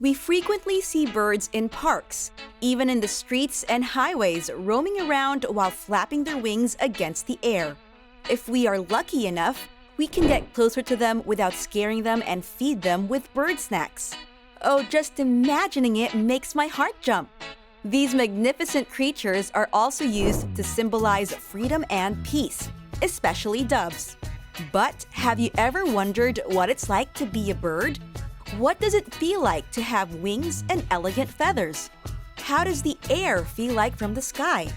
We frequently see birds in parks, even in the streets and highways, roaming around while flapping their wings against the air. If we are lucky enough, we can get closer to them without scaring them and feed them with bird snacks. Oh, just imagining it makes my heart jump. These magnificent creatures are also used to symbolize freedom and peace, especially doves. But have you ever wondered what it's like to be a bird? What does it feel like to have wings and elegant feathers? How does the air feel like from the sky?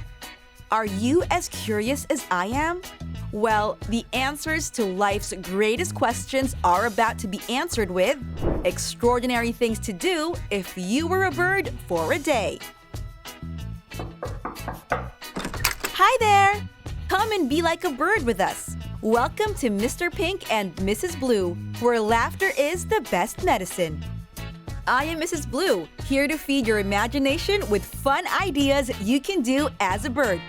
Are you as curious as I am? Well, the answers to life's greatest questions are about to be answered with extraordinary things to do if you were a bird for a day. Hi there! Come and be like a bird with us. Welcome to Mr. Pink and Mrs. Blue, where laughter is the best medicine. I am Mrs. Blue, here to feed your imagination with fun ideas you can do as a bird.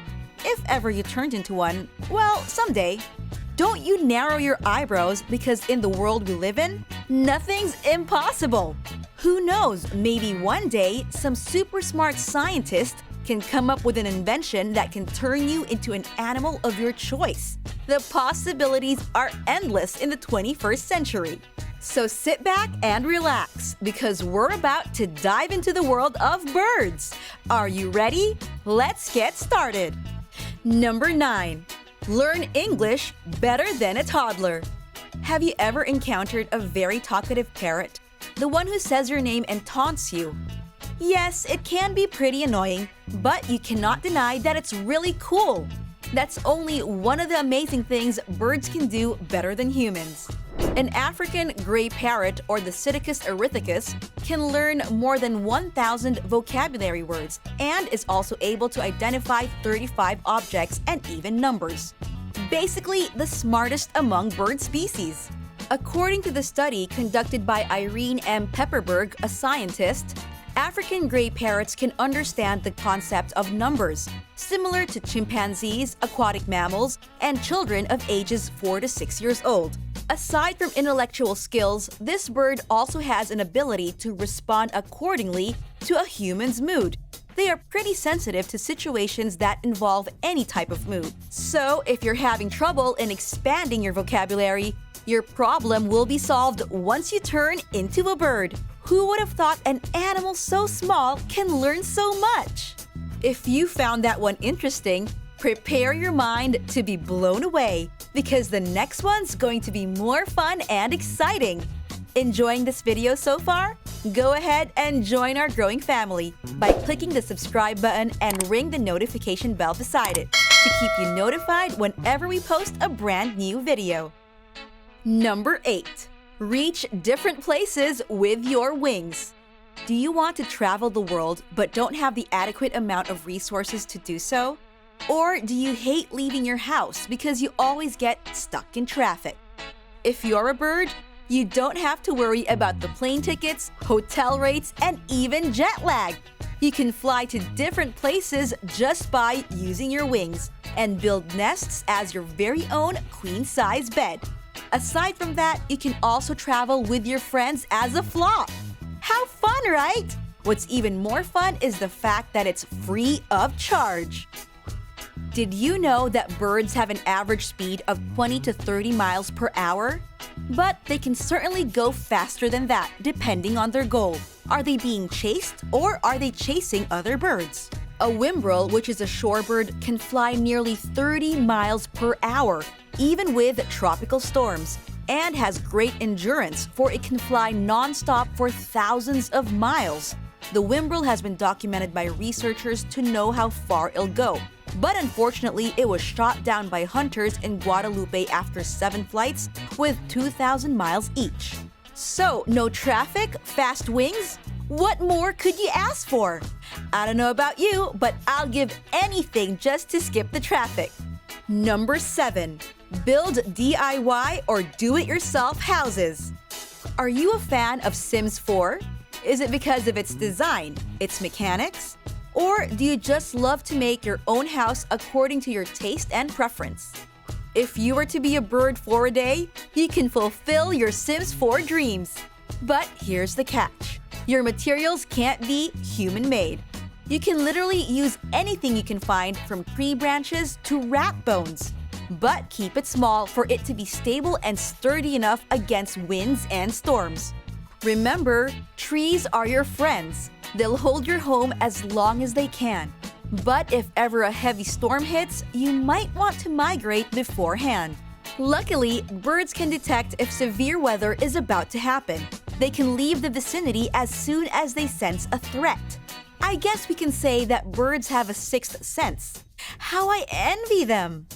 If ever you turned into one, well, someday. Don't you narrow your eyebrows because in the world we live in, nothing's impossible. Who knows, maybe one day some super smart scientist can come up with an invention that can turn you into an animal of your choice. The possibilities are endless in the 21st century. So sit back and relax because we're about to dive into the world of birds. Are you ready? Let's get started. Number 9. Learn English better than a toddler. Have you ever encountered a very talkative parrot? The one who says your name and taunts you. Yes, it can be pretty annoying, but you cannot deny that it's really cool. That's only one of the amazing things birds can do better than humans. An African gray parrot, or the Psittacus erythicus, can learn more than 1,000 vocabulary words and is also able to identify 35 objects and even numbers. Basically, the smartest among bird species. According to the study conducted by Irene M. Pepperberg, a scientist, African gray parrots can understand the concept of numbers, similar to chimpanzees, aquatic mammals, and children of ages 4 to 6 years old. Aside from intellectual skills, this bird also has an ability to respond accordingly to a human's mood. They are pretty sensitive to situations that involve any type of mood. So, if you're having trouble in expanding your vocabulary, your problem will be solved once you turn into a bird. Who would have thought an animal so small can learn so much? If you found that one interesting, prepare your mind to be blown away because the next one's going to be more fun and exciting. Enjoying this video so far? Go ahead and join our growing family by clicking the subscribe button and ring the notification bell beside it to keep you notified whenever we post a brand new video. Number 8. Reach different places with your wings. Do you want to travel the world but don't have the adequate amount of resources to do so? Or do you hate leaving your house because you always get stuck in traffic? If you're a bird, you don't have to worry about the plane tickets, hotel rates, and even jet lag. You can fly to different places just by using your wings and build nests as your very own queen-size bed. Aside from that, you can also travel with your friends as a flock. How fun, right? What's even more fun is the fact that it's free of charge. Did you know that birds have an average speed of 20 to 30 miles per hour? But they can certainly go faster than that, depending on their goal. Are they being chased or are they chasing other birds? A whimbrel, which is a shorebird, can fly nearly 30 miles per hour, even with tropical storms, and has great endurance, for it can fly non-stop for thousands of miles. The whimbrel has been documented by researchers to know how far it'll go. But unfortunately, it was shot down by hunters in Guadalupe after 7 flights with 2,000 miles each. So, no traffic, fast wings? What more could you ask for? I don't know about you, but I'll give anything just to skip the traffic. Number 7. Build DIY or do-it-yourself houses. Are you a fan of Sims 4? Is it because of its design, its mechanics? Or do you just love to make your own house according to your taste and preference? If you were to be a bird for a day, you can fulfill your Sims 4 dreams. But here's the catch. Your materials can't be human-made. You can literally use anything you can find from tree branches to rat bones. But keep it small for it to be stable and sturdy enough against winds and storms. Remember, trees are your friends. They'll hold your home as long as they can. But if ever a heavy storm hits, you might want to migrate beforehand. Luckily, birds can detect if severe weather is about to happen. They can leave the vicinity as soon as they sense a threat. I guess we can say that birds have a sixth sense. How I envy them!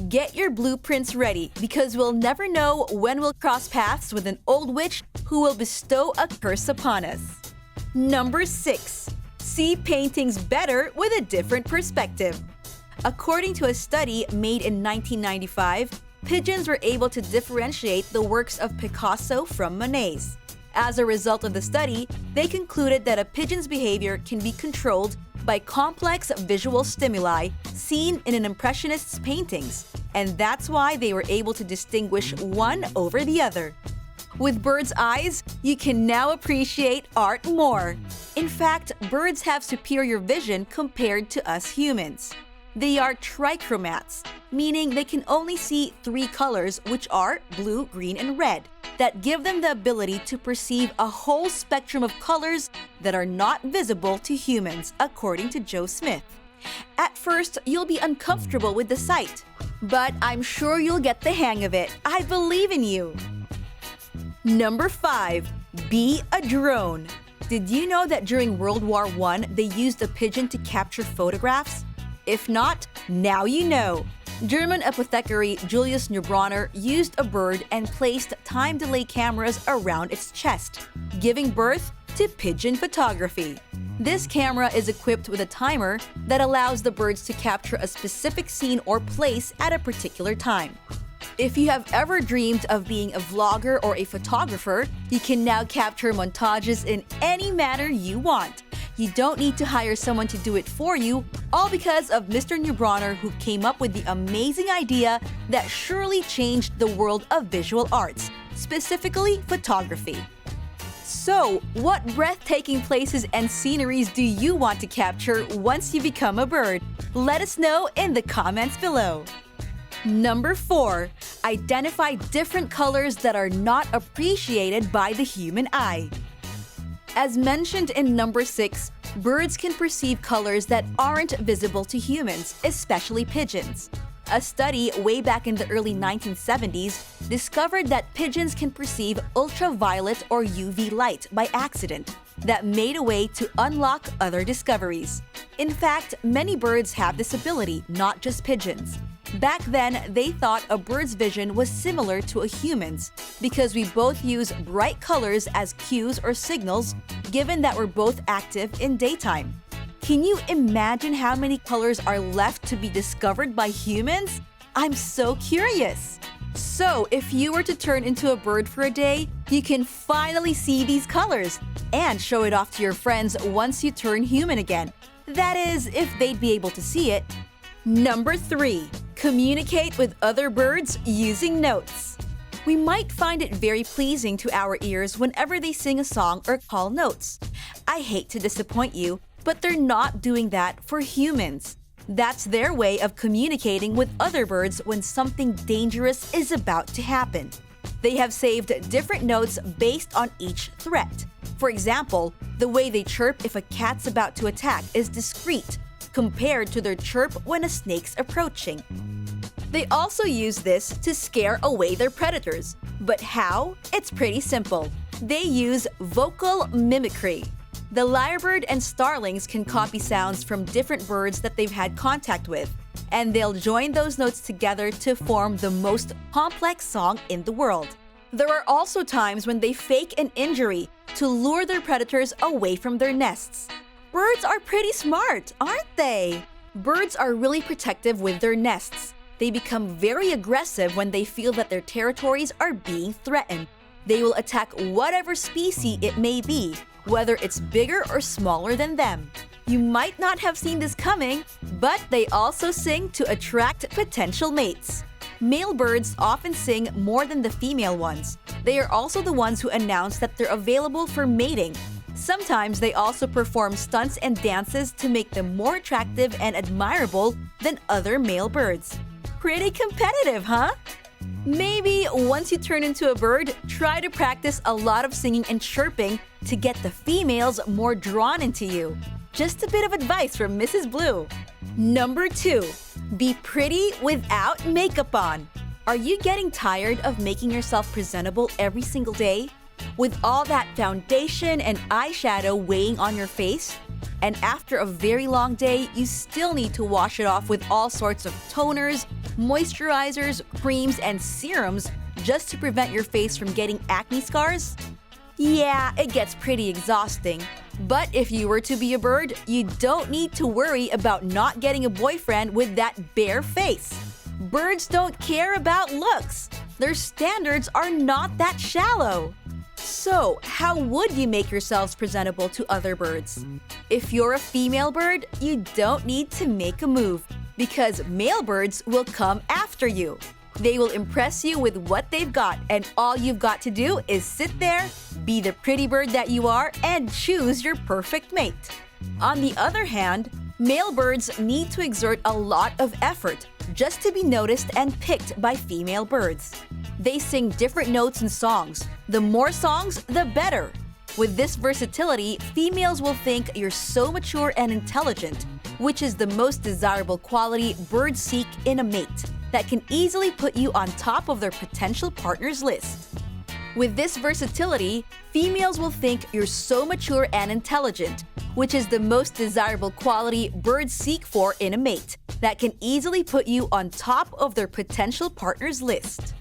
Get your blueprints ready because we'll never know when we'll cross paths with an old witch who will bestow a curse upon us. Number 6. See paintings better with a different perspective. According to a study made in 1995, pigeons were able to differentiate the works of Picasso from Monet's. As a result of the study, they concluded that a pigeon's behavior can be controlled by complex visual stimuli seen in an impressionist's paintings, and that's why they were able to distinguish one over the other. With birds' eyes, you can now appreciate art more. In fact, birds have superior vision compared to us humans. They are trichromats, meaning they can only see 3 colors, which are blue, green, and red, that give them the ability to perceive a whole spectrum of colors that are not visible to humans, according to Joe Smith. At first, you'll be uncomfortable with the sight, but I'm sure you'll get the hang of it. I believe in you. Number 5. Be a drone. Did you know that during World War I, they used a pigeon to capture photographs? If not, now you know. German apothecary Julius Neubronner used a bird and placed time-delay cameras around its chest, giving birth to pigeon photography. This camera is equipped with a timer that allows the birds to capture a specific scene or place at a particular time. If you have ever dreamed of being a vlogger or a photographer, you can now capture montages in any manner you want. You don't need to hire someone to do it for you, all because of Mr. Neubronner, who came up with the amazing idea that surely changed the world of visual arts, specifically photography. So, what breathtaking places and sceneries do you want to capture once you become a bird? Let us know in the comments below. Number 4. Identify different colors that are not appreciated by the human eye. As mentioned in number 6, birds can perceive colors that aren't visible to humans, especially pigeons. A study way back in the early 1970s discovered that pigeons can perceive ultraviolet or UV light by accident that made a way to unlock other discoveries. In fact, many birds have this ability, not just pigeons. Back then, they thought a bird's vision was similar to a human's because we both use bright colors as cues or signals, given that we're both active in daytime. Can you imagine how many colors are left to be discovered by humans? I'm so curious! So, if you were to turn into a bird for a day, you can finally see these colors and show it off to your friends once you turn human again. That is, if they'd be able to see it. Number 3. Communicate with other birds using notes. We might find it very pleasing to our ears whenever they sing a song or call notes. I hate to disappoint you, but they're not doing that for humans. That's their way of communicating with other birds when something dangerous is about to happen. They have saved different notes based on each threat. For example, the way they chirp if a cat's about to attack is discreet, compared to their chirp when a snake's approaching. They also use this to scare away their predators. But how? It's pretty simple. They use vocal mimicry. The lyrebird and starlings can copy sounds from different birds that they've had contact with, and they'll join those notes together to form the most complex song in the world. There are also times when they fake an injury to lure their predators away from their nests. Birds are pretty smart, aren't they? Birds are really protective with their nests. They become very aggressive when they feel that their territories are being threatened. They will attack whatever species it may be, whether it's bigger or smaller than them. You might not have seen this coming, but they also sing to attract potential mates. Male birds often sing more than the female ones. They are also the ones who announce that they're available for mating. Sometimes they also perform stunts and dances to make them more attractive and admirable than other male birds. Pretty competitive, huh? Maybe once you turn into a bird, try to practice a lot of singing and chirping to get the females more drawn into you. Just a bit of advice from Mrs. Blue. Number 2. Be pretty without makeup on. Are you getting tired of making yourself presentable every single day? With all that foundation and eyeshadow weighing on your face? And after a very long day, you still need to wash it off with all sorts of toners, moisturizers, creams, and serums just to prevent your face from getting acne scars? Yeah, it gets pretty exhausting. But if you were to be a bird, you don't need to worry about not getting a boyfriend with that bare face. Birds don't care about looks. Their standards are not that shallow. So, how would you make yourselves presentable to other birds? If you're a female bird, you don't need to make a move because male birds will come after you. They will impress you with what they've got, and all you've got to do is sit there, be the pretty bird that you are, and choose your perfect mate. On the other hand, male birds need to exert a lot of effort just to be noticed and picked by female birds. They sing different notes in songs. The more songs, the better. With this versatility, females will think you're so mature and intelligent, which is the most desirable quality birds seek in a mate that can easily put you on top of their potential partner's list. With this versatility, females will think you're so mature and intelligent, which is the most desirable quality birds seek for in a mate that can easily put you on top of their potential partner's list.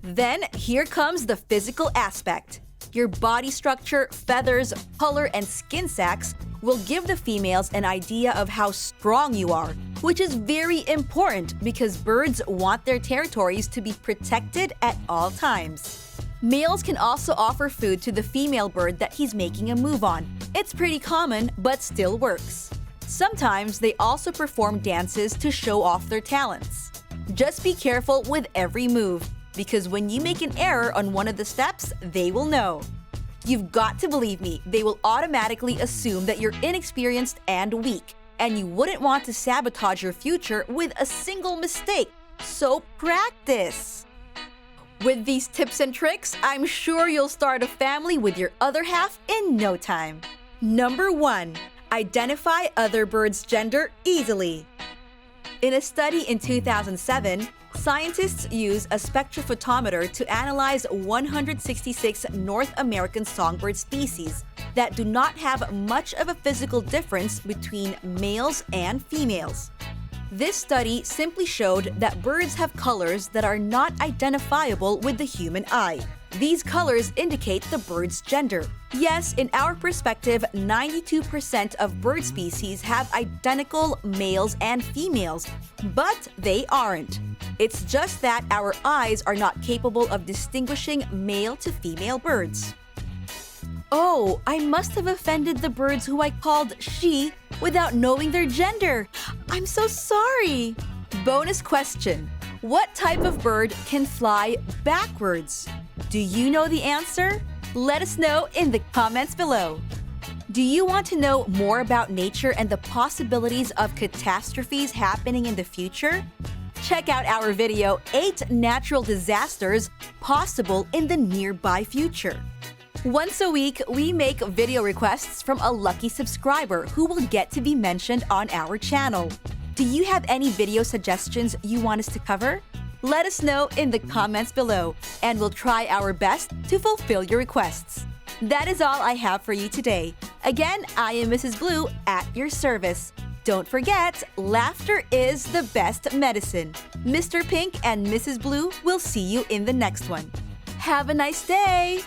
Then here comes the physical aspect. Your body structure, feathers, color, and skin sacs will give the females an idea of how strong you are, which is very important because birds want their territories to be protected at all times. Males can also offer food to the female bird that he's making a move on. It's pretty common, but still works. Sometimes they also perform dances to show off their talents. Just be careful with every move, because when you make an error on one of the steps, they will know. You've got to believe me, they will automatically assume that you're inexperienced and weak, and you wouldn't want to sabotage your future with a single mistake. So practice! With these tips and tricks, I'm sure you'll start a family with your other half in no time. Number 1. Identify other birds' gender easily. In a study in 2007, scientists used a spectrophotometer to analyze 166 North American songbird species that do not have much of a physical difference between males and females. This study simply showed that birds have colors that are not identifiable with the human eye. These colors indicate the bird's gender. Yes, in our perspective, 92% of bird species have identical males and females, but they aren't. It's just that our eyes are not capable of distinguishing male to female birds. Oh, I must have offended the birds who I called she without knowing their gender. I'm so sorry. Bonus question. What type of bird can fly backwards? Do you know the answer? Let us know in the comments below. Do you want to know more about nature and the possibilities of catastrophes happening in the future? Check out our video, 8 Natural Disasters Possible in the Nearby Future. Once a week, we make video requests from a lucky subscriber who will get to be mentioned on our channel. Do you have any video suggestions you want us to cover? Let us know in the comments below, and we'll try our best to fulfill your requests. That is all I have for you today. Again, I am Mrs. Blue at your service. Don't forget, laughter is the best medicine. Mr. Pink and Mrs. Blue will see you in the next one. Have a nice day!